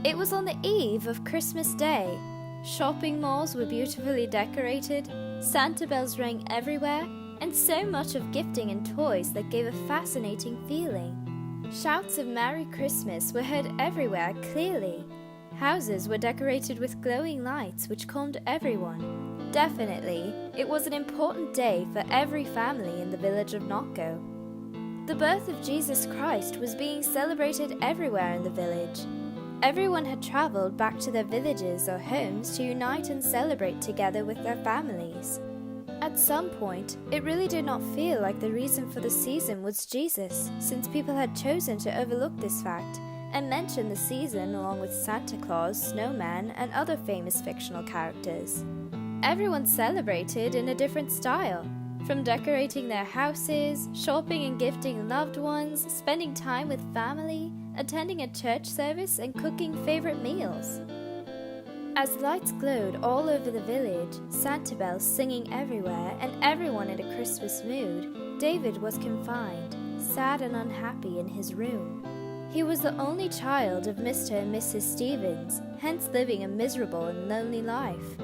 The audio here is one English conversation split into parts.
It was on the eve of Christmas Day. Shopping malls were beautifully decorated, Santa bells rang everywhere, and so much of gifting and toys that gave a fascinating feeling. Shouts of Merry Christmas were heard everywhere clearly. Houses were decorated with glowing lights which calmed everyone. Definitely, it was an important day for every family in the village of Notco. The birth of Jesus Christ was being celebrated everywhere in the village. Everyone had travelled back to their villages or homes to unite and celebrate together with their families. At some point, it really did not feel like the reason for the season was Jesus, since people had chosen to overlook this fact and mention the season along with Santa Claus, Snowman, and other famous fictional characters. Everyone celebrated in a different style, from decorating their houses, shopping and gifting loved ones, spending time with family, attending a church service, and cooking favorite meals. As lights glowed all over the village, Santa bells singing everywhere, and everyone in a Christmas mood, David was confined, sad and unhappy in his room. He was the only child of Mr. and Mrs. Stevens, hence living a miserable and lonely life.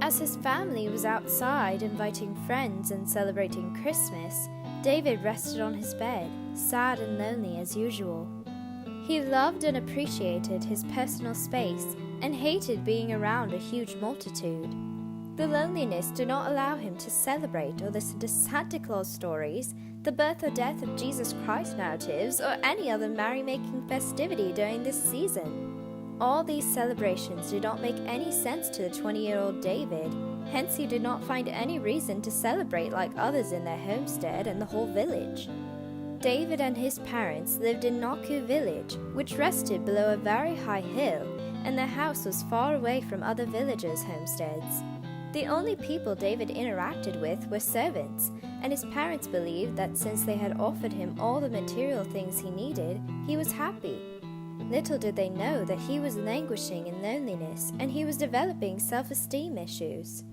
As his family was outside inviting friends and celebrating Christmas, David rested on his bed, sad and lonely as usual. He loved and appreciated his personal space and hated being around a huge multitude. The loneliness did not allow him to celebrate or listen to Santa Claus stories, the birth or death of Jesus Christ narratives, or any other merrymaking festivity during this season. All these celebrations did not make any sense to the 20-year-old David, hence he did not find any reason to celebrate like others in their homestead and the whole village. David and his parents lived in Naku village, which rested below a very high hill, and their house was far away from other villagers' homesteads. The only people David interacted with were servants, and his parents believed that since they had offered him all the material things he needed, he was happy. Little did they know that he was languishing in loneliness, and he was developing self-esteem issues.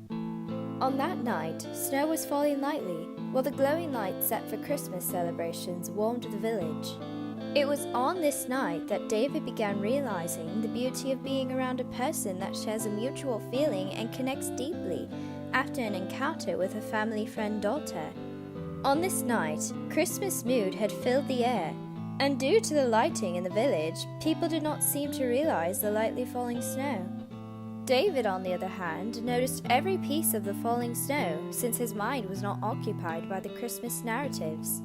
On that night, snow was falling lightly, while the glowing lights set for Christmas celebrations warmed the village. It was on this night that David began realizing the beauty of being around a person that shares a mutual feeling and connects deeply after an encounter with a family friend daughter. On this night, Christmas mood had filled the air, and due to the lighting in the village, people did not seem to realize the lightly falling snow. David, on the other hand, noticed every piece of the falling snow since his mind was not occupied by the Christmas narratives.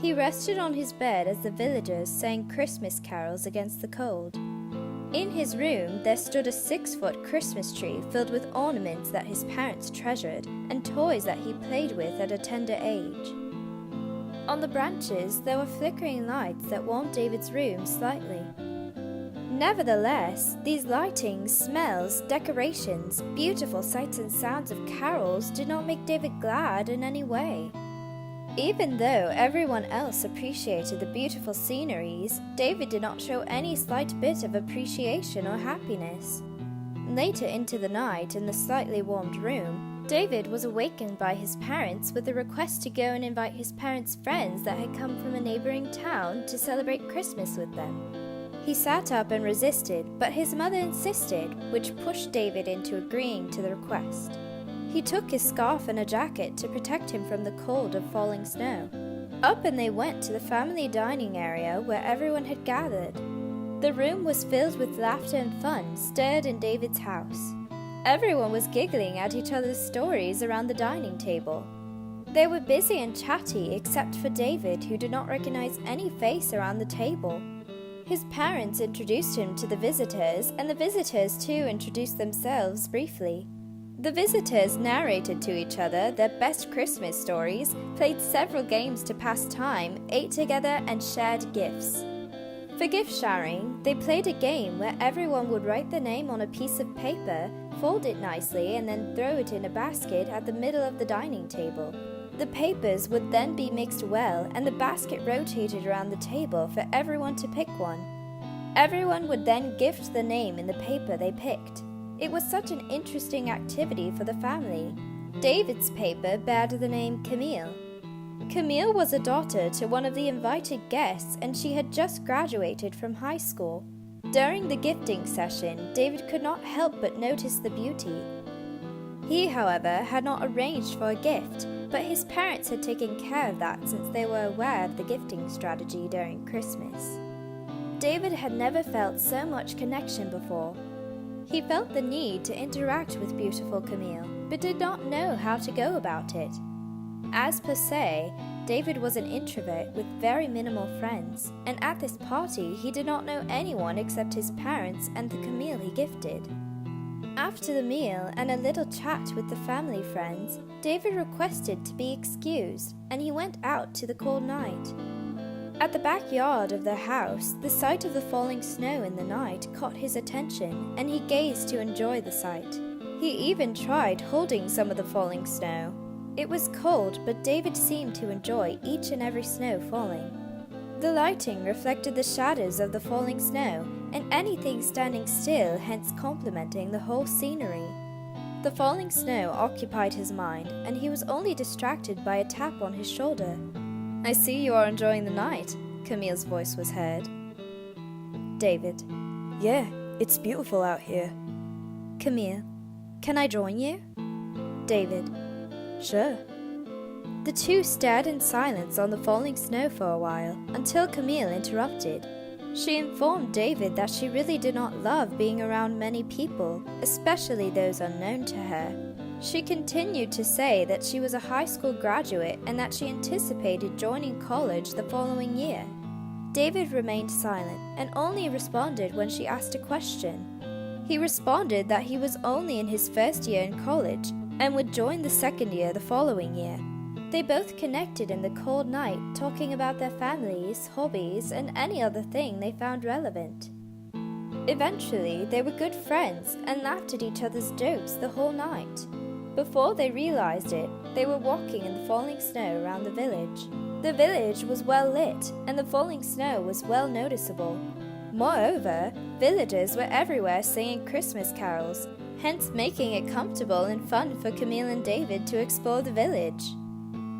He rested on his bed as the villagers sang Christmas carols against the cold. In his room there stood a 6-foot Christmas tree filled with ornaments that his parents treasured and toys that he played with at a tender age. On the branches there were flickering lights that warmed David's room slightly. Nevertheless, these lightings, smells, decorations, beautiful sights and sounds of carols did not make David glad in any way. Even though everyone else appreciated the beautiful sceneries, David did not show any slight bit of appreciation or happiness. Later into the night, in the slightly warmed room, David was awakened by his parents with a request to go and invite his parents' friends that had come from a neighboring town to celebrate Christmas with them. He sat up and resisted, but his mother insisted, which pushed David into agreeing to the request. He took his scarf and a jacket to protect him from the cold of falling snow. Up and they went to the family dining area where everyone had gathered. The room was filled with laughter and fun stirred in David's house. Everyone was giggling at each other's stories around the dining table. They were busy and chatty except for David, who did not recognize any face around the table. His parents introduced him to the visitors, and the visitors too introduced themselves briefly. The visitors narrated to each other their best Christmas stories, played several games to pass time, ate together, and shared gifts. For gift sharing, they played a game where everyone would write their name on a piece of paper, fold it nicely, and then throw it in a basket at the middle of the dining table. The papers would then be mixed well, and the basket rotated around the table for everyone to pick one. Everyone would then gift the name in the paper they picked. It was such an interesting activity for the family. David's paper bore the name Camille. Camille was a daughter to one of the invited guests, and she had just graduated from high school. During the gifting session, David could not help but notice the beauty. He, however, had not arranged for a gift, but his parents had taken care of that since they were aware of the gifting strategy during Christmas. David had never felt so much connection before. He felt the need to interact with beautiful Camille, but did not know how to go about it. As per se, David was an introvert with very minimal friends, and at this party he did not know anyone except his parents and the Camille he gifted. After the meal and a little chat with the family friends, David requested to be excused, and he went out to the cold night. At the backyard of their house, the sight of the falling snow in the night caught his attention, and he gazed to enjoy the sight. He even tried holding some of the falling snow. It was cold, but David seemed to enjoy each and every snow falling. The lighting reflected the shadows of the falling snow, and anything standing still, hence complementing the whole scenery. The falling snow occupied his mind, and he was only distracted by a tap on his shoulder. "I see you are enjoying the night," Camille's voice was heard. David: "Yeah, it's beautiful out here." Camille: "Can I join you?" David: "Sure." The two stared in silence on the falling snow for a while, until Camille interrupted. She informed David that she really did not love being around many people, especially those unknown to her. She continued to say that she was a high school graduate and that she anticipated joining college the following year. David remained silent and only responded when she asked a question. He responded that he was only in his first year in college and would join the second year the following year. They both connected in the cold night, talking about their families, hobbies, and any other thing they found relevant. Eventually, they were good friends and laughed at each other's jokes the whole night. Before they realized it, they were walking in the falling snow around the village. The village was well lit, and the falling snow was well noticeable. Moreover, villagers were everywhere singing Christmas carols, hence making it comfortable and fun for Camille and David to explore the village.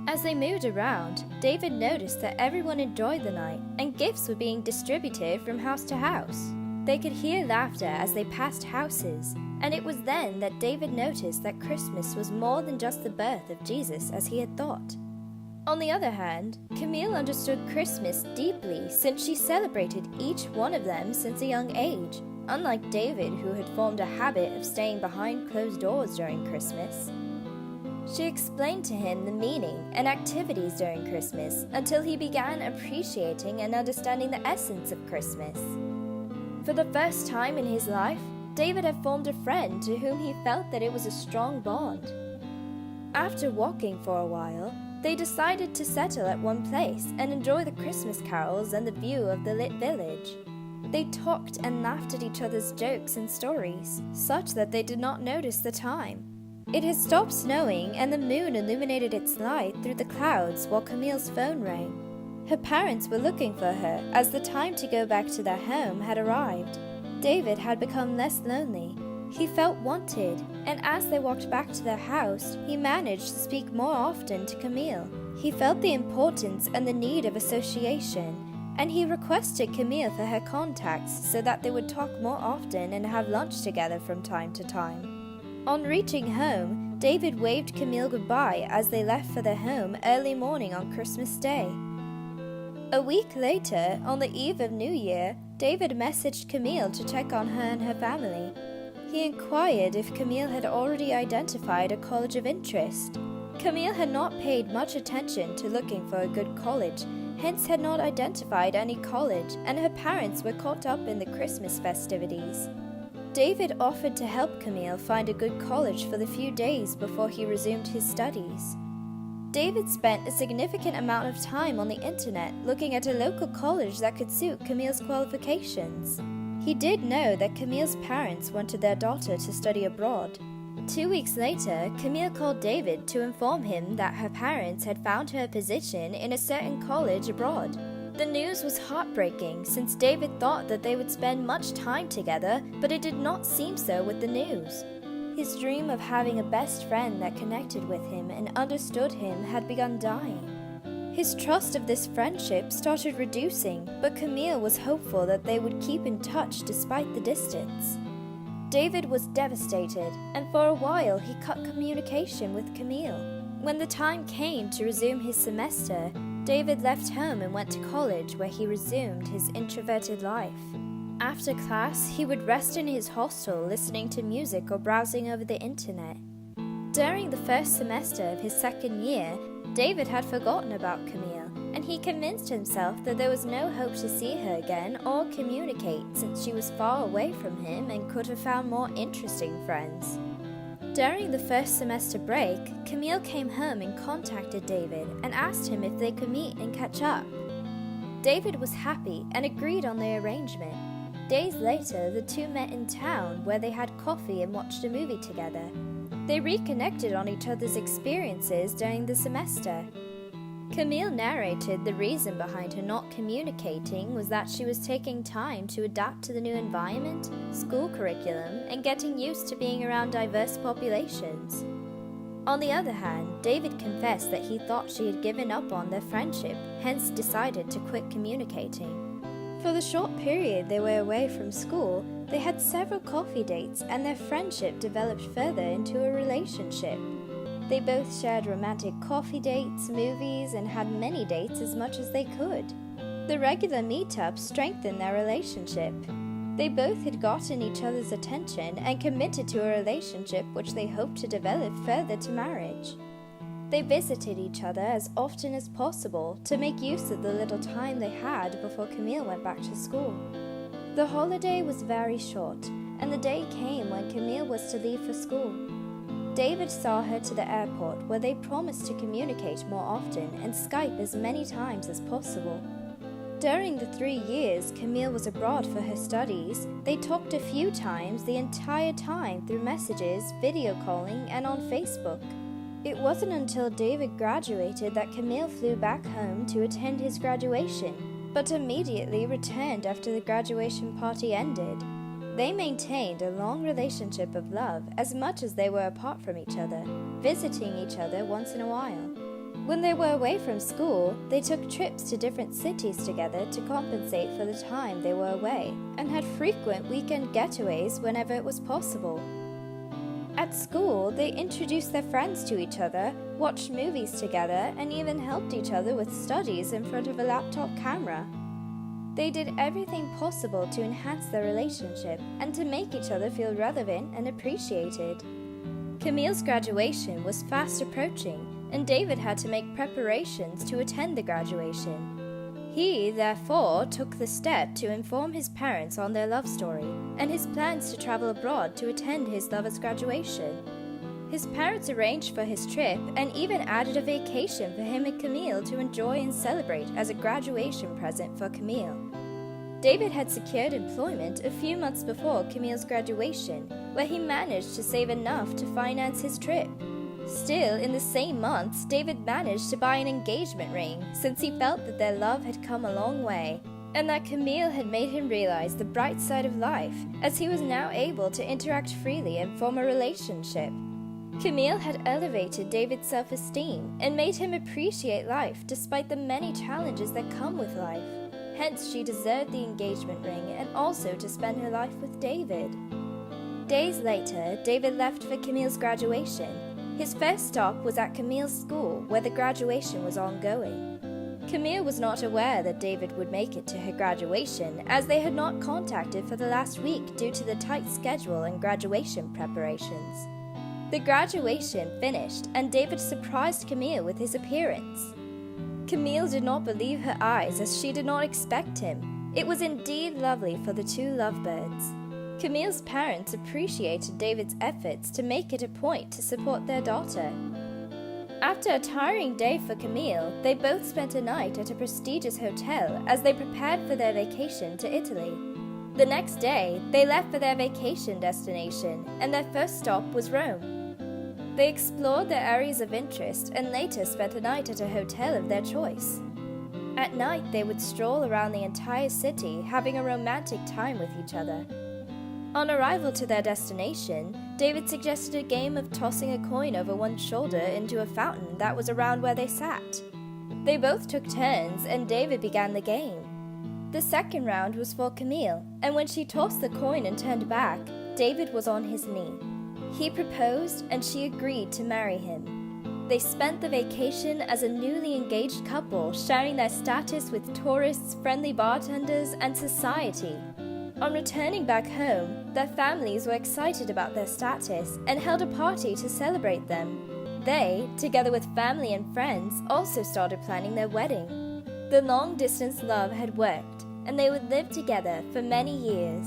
As they moved around, David noticed that everyone enjoyed the night, and gifts were being distributed from house to house. They could hear laughter as they passed houses, and it was then that David noticed that Christmas was more than just the birth of Jesus as he had thought. On the other hand, Camille understood Christmas deeply since she celebrated each one of them since a young age, unlike David, who had formed a habit of staying behind closed doors during Christmas. She explained to him the meaning and activities during Christmas until he began appreciating and understanding the essence of Christmas. For the first time in his life, David had formed a friend to whom he felt that it was a strong bond. After walking for a while, they decided to settle at one place and enjoy the Christmas carols and the view of the lit village. They talked and laughed at each other's jokes and stories, such that they did not notice the time. It had stopped snowing, and the moon illuminated its light through the clouds while Camille's phone rang. Her parents were looking for her, as the time to go back to their home had arrived. David had become less lonely. He felt wanted, and as they walked back to their house, he managed to speak more often to Camille. He felt the importance and the need of association, and he requested Camille for her contacts so that they would talk more often and have lunch together from time to time. On reaching home, David waved Camille goodbye as they left for their home early morning on Christmas Day. A week later, on the eve of New Year, David messaged Camille to check on her and her family. He inquired if Camille had already identified a college of interest. Camille had not paid much attention to looking for a good college, hence had not identified any college, and her parents were caught up in the Christmas festivities. David offered to help Camille find a good college for the few days before he resumed his studies. David spent a significant amount of time on the internet looking at a local college that could suit Camille's qualifications. He did know that Camille's parents wanted their daughter to study abroad. 2 weeks later, Camille called David to inform him that her parents had found her a position in a certain college abroad. The news was heartbreaking since David thought that they would spend much time together, but it did not seem so with the news. His dream of having a best friend that connected with him and understood him had begun dying. His trust of this friendship started reducing, but Camille was hopeful that they would keep in touch despite the distance. David was devastated, and for a while he cut communication with Camille. When the time came to resume his semester, David left home and went to college, where he resumed his introverted life. After class, he would rest in his hostel listening to music or browsing over the internet. During the first semester of his second year, David had forgotten about Camille, and he convinced himself that there was no hope to see her again or communicate, since she was far away from him and could have found more interesting friends. During the first semester break, Camille came home and contacted David and asked him if they could meet and catch up. David was happy and agreed on the arrangement. Days later, the two met in town, where they had coffee and watched a movie together. They reconnected on each other's experiences during the semester. Camille narrated the reason behind her not communicating was that she was taking time to adapt to the new environment, school curriculum, and getting used to being around diverse populations. On the other hand, David confessed that he thought she had given up on their friendship, hence decided to quit communicating. For the short period they were away from school, they had several coffee dates, and their friendship developed further into a relationship. They both shared romantic coffee dates, movies, and had many dates as much as they could. The regular meetups strengthened their relationship. They both had gotten each other's attention and committed to a relationship which they hoped to develop further to marriage. They visited each other as often as possible to make use of the little time they had before Camille went back to school. The holiday was very short, and the day came when Camille was to leave for school. David saw her to the airport, where they promised to communicate more often and Skype as many times as possible. During the 3 years Camille was abroad for her studies, they talked a few times the entire time through messages, video calling, and on Facebook. It wasn't until David graduated that Camille flew back home to attend his graduation, but immediately returned after the graduation party ended. They maintained a long relationship of love as much as they were apart from each other, visiting each other once in a while. When they were away from school, they took trips to different cities together to compensate for the time they were away, and had frequent weekend getaways whenever it was possible. At school, they introduced their friends to each other, watched movies together, and even helped each other with studies in front of a laptop camera. They did everything possible to enhance their relationship and to make each other feel relevant and appreciated. Camille's graduation was fast approaching, and David had to make preparations to attend the graduation. He, therefore, took the step to inform his parents on their love story and his plans to travel abroad to attend his lover's graduation. His parents arranged for his trip and even added a vacation for him and Camille to enjoy and celebrate as a graduation present for Camille. David had secured employment a few months before Camille's graduation, where he managed to save enough to finance his trip. Still, in the same months, David managed to buy an engagement ring, since he felt that their love had come a long way, and that Camille had made him realize the bright side of life, as he was now able to interact freely and form a relationship. Camille had elevated David's self-esteem and made him appreciate life despite the many challenges that come with life. Hence, she deserved the engagement ring and also to spend her life with David. Days later, David left for Camille's graduation. His first stop was at Camille's school, where the graduation was ongoing. Camille was not aware that David would make it to her graduation, as they had not contacted for the last week due to the tight schedule and graduation preparations. The graduation finished, and David surprised Camille with his appearance. Camille did not believe her eyes, as she did not expect him. It was indeed lovely for the two lovebirds. Camille's parents appreciated David's efforts to make it a point to support their daughter. After a tiring day for Camille, they both spent a night at a prestigious hotel as they prepared for their vacation to Italy. The next day, they left for their vacation destination, and their first stop was Rome. They explored their areas of interest and later spent a night at a hotel of their choice. At night, they would stroll around the entire city, having a romantic time with each other. On arrival to their destination, David suggested a game of tossing a coin over one's shoulder into a fountain that was around where they sat. They both took turns and David began the game. The second round was for Camille, and when she tossed the coin and turned back, David was on his knee. He proposed and she agreed to marry him. They spent the vacation as a newly engaged couple, sharing their status with tourists, friendly bartenders, and society. On returning back home, their families were excited about their status and held a party to celebrate them. They, together with family and friends, also started planning their wedding. The long-distance love had worked, and they would live together for many years.